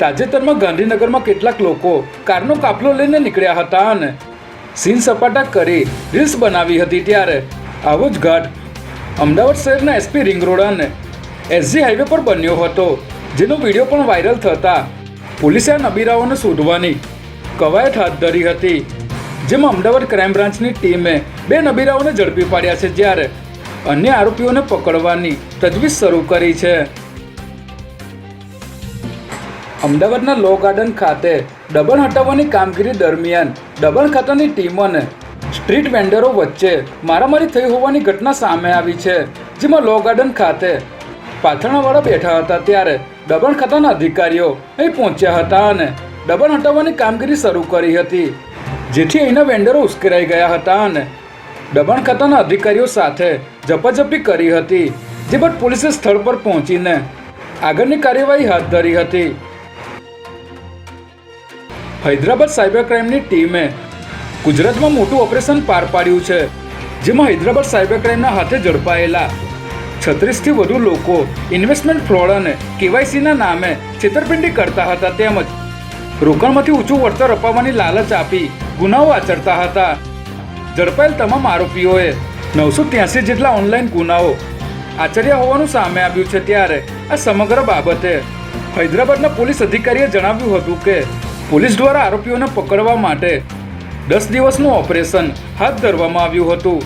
તાજેતરમાં ગાંધીનગરમાં કેટલાક લોકો કારનો કાફલો લઈને નીકળ્યા હતા અને સીન સપાટા કરી રીલ્સ બનાવી હતી, ત્યારે આવો જ ઘાટ અમદાવાદ શહેરના એસપી રિંગ રોડ અને એસજી હાઈવે પર બન્યો હતો, જેનો વિડીયો પણ વાયરલ થતા પોલીસે આ નબીરાઓને શોધવાની કવાયત હાથ ધરી હતી, જેમાં અમદાવાદ ક્રાઇમ બ્રાન્ચની ટીમે 2 નબીરાઓને ઝડપી પાડ્યા છે, જ્યારે અન્ય આરોપીઓને પકડવાની તજવીજ શરૂ કરી છે. અમદાવાદના લો ગાર્ડન ખાતે દબાણ હટાવવાની કામગીરી દરમિયાન દબાણ ખાતાની ટીમ અને સ્ટ્રીટ વેન્ડરો વચ્ચે મારામારી થઈ હોવાની ઘટના સામે આવી છે, જેમાં લો ગાર્ડન ખાતે પાથરણાવાળા બેઠા હતા, ત્યારે દબાણ ખાતાના અધિકારીઓ અહીં પહોંચ્યા હતા અને દબાણ હટાવવાની કામગીરી શરૂ કરી હતી, જેથી અહીંના વેન્ડરો ઉશ્કેરાઈ ગયા હતા અને દબાણ ખાતાના અધિકારીઓ સાથે ઝપાઝપી કરી હતી, જે બાદ પોલીસે સ્થળ પર પહોંચીને આગળની કાર્યવાહી હાથ ધરી હતી. હૈદરાબાદ સાયબર ક્રાઇમની ટીમે ગુજરાતમાં મોટું ઓપરેશન પાર પાડ્યું છે, જેમાં હૈદરાબાદ સાયબર ક્રાઇમના હાથે ઝડપાયેલા 36થી વધુ લોકો ઇન્વેસ્ટમેન્ટ ફ્રોડ અને કેવાયસીના નામે છેતરપિંડી કરતા હતા, તેમજ રોકાણમાંથી ઊંચું વળતર અપાવવાની લાલચ આપી ગુનાઓ આચરતા હતા. ઝડપાયેલ તમામ આરોપીઓએ 983 જેટલા ઓનલાઈન ગુનાઓ આચર્યા હોવાનું સામે આવ્યું છે, ત્યારે આ સમગ્ર બાબતે હૈદરાબાદના પોલીસ અધિકારીએ જણાવ્યું હતું કે પોલીસ દ્વારા આરોપીઓને પકડવા માટે 10 દિવસનું ઓપરેશન હાથ ધરવામાં આવ્યું હતું.